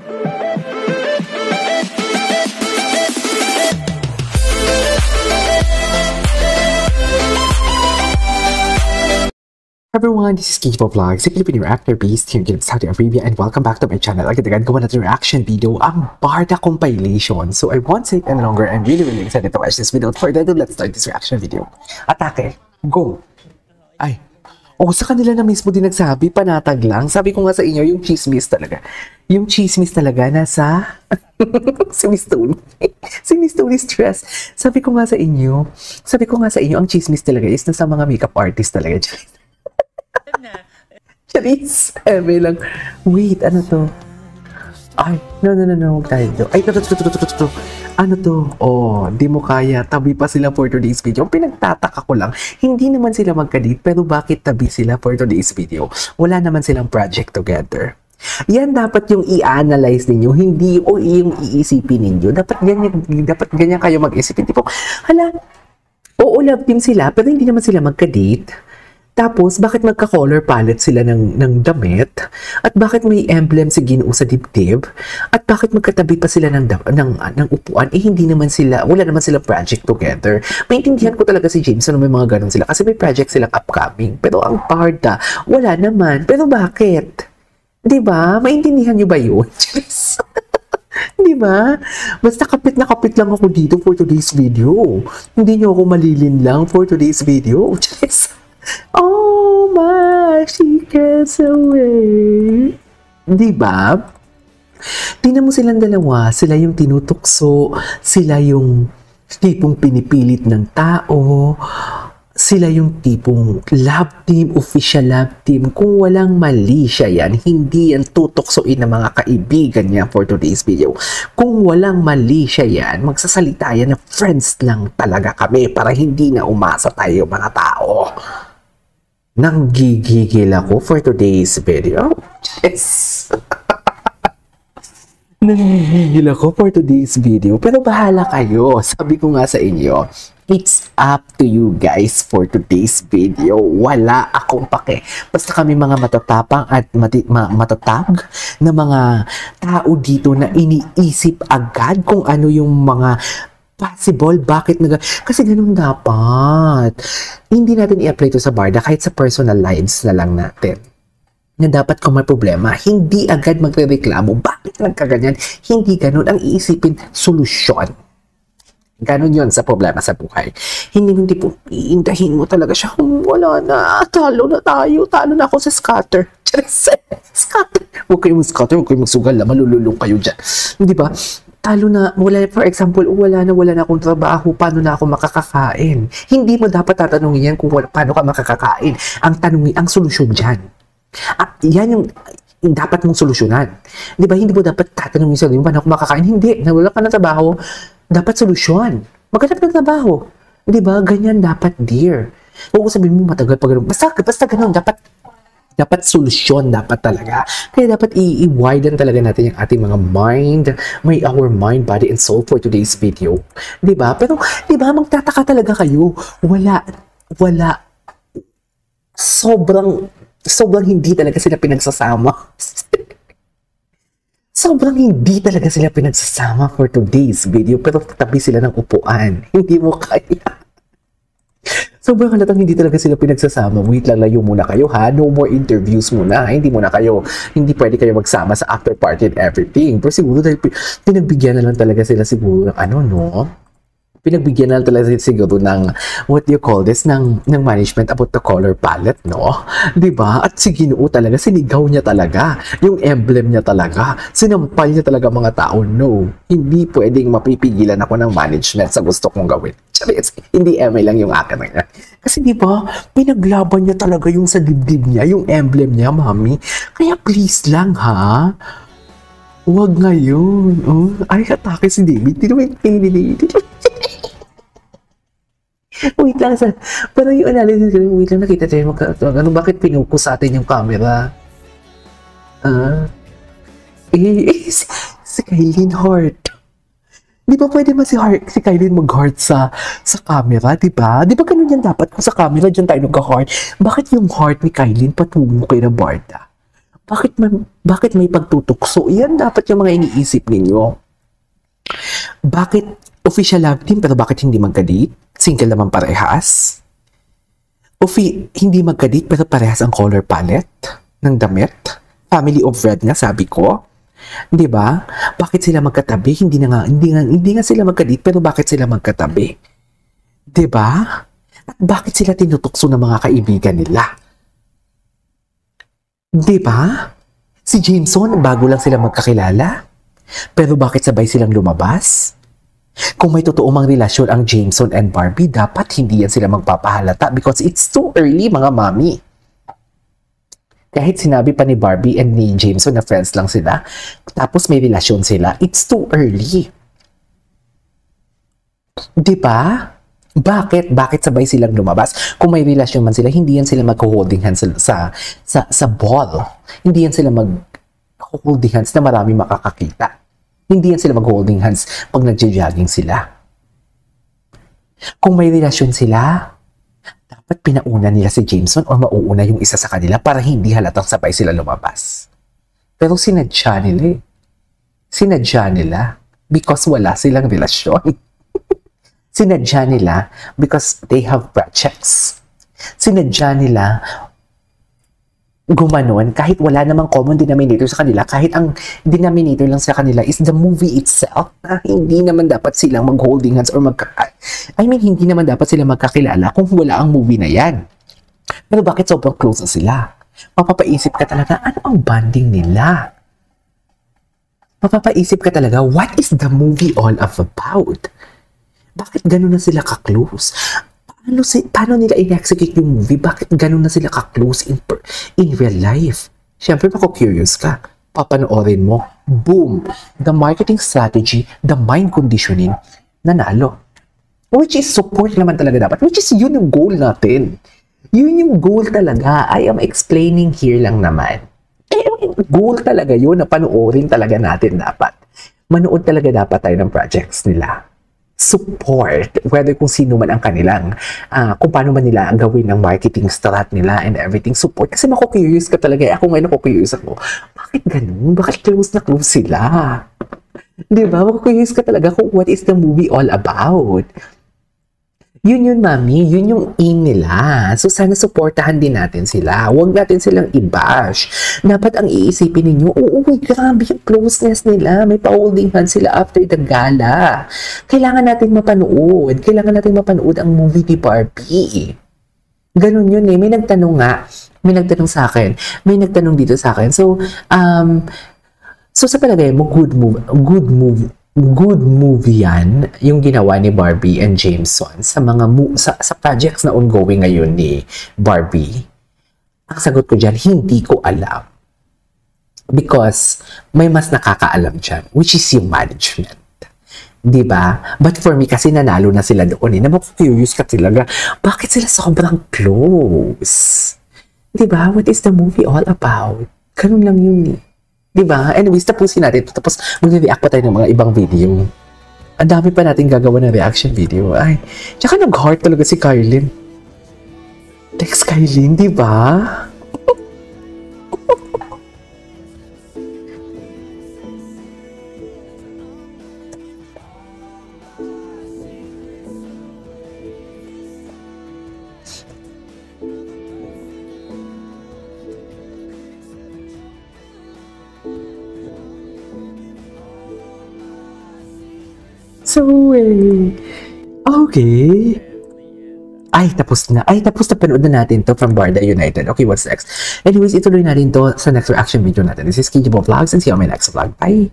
Everyone, this is Keith Vlogs, si Filipino Reactor Beast here in Saudi Arabia, and welcome back to my channel. Agad-agad gawa natin reaction video, ang Barda compilation. So I won't say it any longer. I'm really excited to watch this video. Without further ado, let's start this reaction video. Atake, go! Ay, sa kanila na mismo din nagsabi, panatag lang. Sabi ko nga sa inyo, yung chismis talaga. Yung chismis talaga nasa si Miss Tony. Si Miss Tony stress. Sabi ko nga sa inyo, ang chismis talaga is nasa mga makeup artist talaga. Charis, eme lang. Wait, ano to? Ay, no, huwag tayo dito. Ay, ito. Ano to? Oh, di mo kaya. Tabi pa sila for today's video. Pinagtataka ko lang, hindi naman sila magka-date, pero bakit tabi sila for today's video? Wala naman silang project together. Yan dapat yung i-analyze ninyo, hindi yung iisipin ninyo. Dapat ganyan kayo mag-isipin. Tipo, hala, oo, love team sila, pero hindi naman sila magka-date. Tapos, bakit magka-color palette sila ng damit? At bakit may emblem si Ginoo sa dibdib? At bakit magkatabi pa sila ng upuan? Eh, wala naman sila project together. Maintindihan ko talaga si James na may mga ganun sila kasi may project silang upcoming. Pero ang Barda, wala naman. Pero bakit? Diba? Maintindihan nyo ba yun? Diba? Basta kapit na kapit lang ako dito for today's video. Hindi nyo ako malilin lang for today's video. Oh my secrets away. Diba? Tingnan mo silang dalawa. Sila yung tinutukso. Sila yung tipong pinipilit ng tao. Sila yung tipong love team, official love team. Kung walang mali siya yan, hindi yan tutuksoin ng mga kaibigan niya for today's video. Kung walang mali siya yan, magsasalita yan na friends lang talaga kami para hindi na umasa tayo mga tao. Nanggigigil ako for today's video. Yes! Nanggigigil ako for today's video. Pero bahala kayo. Sabi ko nga sa inyo, it's up to you guys for today's video. Wala akong pake. Basta kami mga matatapang at matatag na mga tao dito na iniisip agad kung ano yung mga possible, bakit kasi ganun dapat. Hindi natin i-apply to sa Barda kahit sa personal lives na lang natin. Na dapat kung may problema, hindi agad magre-reklamo. Bakit nagkaganyan? Hindi ganun. Ang iisipin, solusyon. Ganun yun sa problema sa buhay. Hindi po, iindahin mo talaga siya. Wala na, talo na tayo. Talo na ako sa scatter. Scatter. Huwag kayong scatter, huwag kayong magsugal. Malululong kayo dyan. Di ba? Talo na, for example, wala na akong trabaho, paano na ako makakakain? Hindi mo dapat tatanungin yan kung paano ka makakakain. Ang solusyon dyan. At yan yung dapat mong solusyonan. Di ba? Hindi mo dapat tatanungin sa paano ako makakain. Hindi. Wala ka ng trabaho, dapat solusyon. Maghanap ng trabaho. Di ba? Ganyan dapat, dear. Huwag ko sabihin mo matagal pa ganun. Basta ganun, dapat solusyon dapat talaga. Kaya dapat i-widen talaga natin yung ating mga mind. May our mind, body, and soul for today's video. Diba? Pero, diba, magtataka talaga kayo. Wala. Sobrang hindi talaga sila pinagsasama. Sobrang hindi talaga sila pinagsasama for today's video. Pero tabi sila ng upuan. Hindi mo kaya. Sobrang halatang hindi talaga sila pinagsasama. Wait lang, layo muna kayo ha. No more interviews muna. Hindi pwede kayo magsama sa after party and everything. Pero siguro dahil pinagbigyan na lang talaga sila siguro ng pinagbigyan na talaga siguro ng, what do you call this, ng management about the color palette, no? Diba? At si Ginoo talaga, sinigaw niya talaga. Yung emblem niya talaga. Sinampal niya talaga mga tao. No, hindi pwedeng mapipigilan ako ng management sa gusto kong gawin. Charis, hindi ML lang yung akin na. Kasi diba, pinaglaban niya talaga yung sa dibdib niya, yung emblem niya, mami. Kaya please lang, ha? Huwag ngayon. Oh, ay, atake si David. Wait lang, parang yung analysis ko, wait lang, nakita tayo bakit pinukus sa atin yung camera? Si Kylie Hart. Di ba pwede si Kylie mag-heart sa camera, di ba? Di ba ganun yan dapat kung sa camera dyan tayo nag-heart? Bakit yung heart ni Kylie patungo kay na Barda? Bakit may pagtutukso? Yan dapat yung mga iniisip ninyo. Bakit official love team pero bakit hindi magka-date? Single naman parehas? Hindi magka-date pero parehas ang color palette ng damit? Family of red nga sabi ko. 'Di ba? Bakit sila magkatabi? Hindi nga sila magka-date pero bakit sila magkatabi? 'Di ba? At bakit sila tinutukso ng mga kaibigan nila? 'Di ba? Si Jameson, bago lang sila magkakilala. Pero bakit sabay silang lumabas? Kung may totoo mang relasyon ang Jameson and Barbie, dapat hindi yan sila magpapahalata because it's too early, mga mami. Kahit sinabi pa ni Barbie and ni Jameson na friends lang sila, tapos may relasyon sila, it's too early. Diba? Bakit? Bakit sabay silang lumabas? Kung may relasyon man sila, hindi yan sila mag-holding hands sa ball. Hindi yan sila mag-holding hands na marami makakakita. Hindi yan sila mag-holding hands pag nagja-jogging sila. Kung may relasyon sila, dapat pinauna nila si Jameson o mauuna yung isa sa kanila para hindi halatang sabay sila lumabas. Pero sinadya nila eh. Sinadya nila because wala silang relasyon. Sinadya nila because they have projects. Sinadya nila gumanon kahit wala namang common denominator sa kanila, kahit ang denominator lang sa kanila is the movie itself. Hindi naman dapat silang mag-holding hands or hindi naman dapat sila magkakilala kung wala ang movie na yan. Pero bakit sobrang close na sila? Mapapaisip ka talaga, ano ang bonding nila? Mapapaisip ka talaga, what is the movie all about? Bakit gano'n na sila ka-close? Paano nila in-execute yung movie? Bakit gano'n na sila ka-close in real life? Siyempre, curious ka. Papanoorin mo. Boom! The marketing strategy, the mind conditioning, nanalo. Which is support naman talaga dapat. Which is yun yung goal natin. Yun yung goal talaga. I am explaining here lang naman. Goal talaga yun na panoorin talaga natin dapat. Manood talaga dapat tayo ng projects nila. Support, whether kung sino man ang kanilang, kung paano man nila ang gawin ng marketing strat nila and everything, support. Kasi mako-curious ka talaga. Ako ngayon curious ako, bakit ganun? Bakit close na close sila? Diba? Mako-curious ka talaga kung what is the movie all about. Yun mami, yun yung aim nila. So sana supportahan din natin sila. Huwag natin silang i-bash. Dapat ang iisipin ninyo, grabe yung closeness nila. May pa-holding hands sila after the gala. Kailangan natin mapanood. Kailangan natin mapanood ang movie ni Barbie. Ganun yun eh. May nagtanong sa akin. May nagtanong dito sa akin. So sa palagay mo, good movie yan, yung ginawa ni Barbie and Jameson sa mga sa projects na ongoing ngayon ni Barbie? Ang sagot ko dyan, hindi ko alam. Because may mas nakakaalam dyan, which is yung management. Diba? But for me, kasi nanalo na sila doon eh. Curious ka talaga, bakit sila sobrang close? Diba? What is the movie all about? Ganun lang yun eh. Diba? Anyways, tapusin natin. Tapos, mag-react pa tayo ng mga ibang video. Ang dami pa natin gagawa ng reaction video. Ay, tsaka nag-heart talaga si Kylin. Text Kylin, diba? So, okay. Ay, tapos na panood na natin to from Barda United. Okay, what's next? Anyways, ituloy natin to sa next reaction video natin. This is KJ Vlogs and see you on my next vlog. Bye!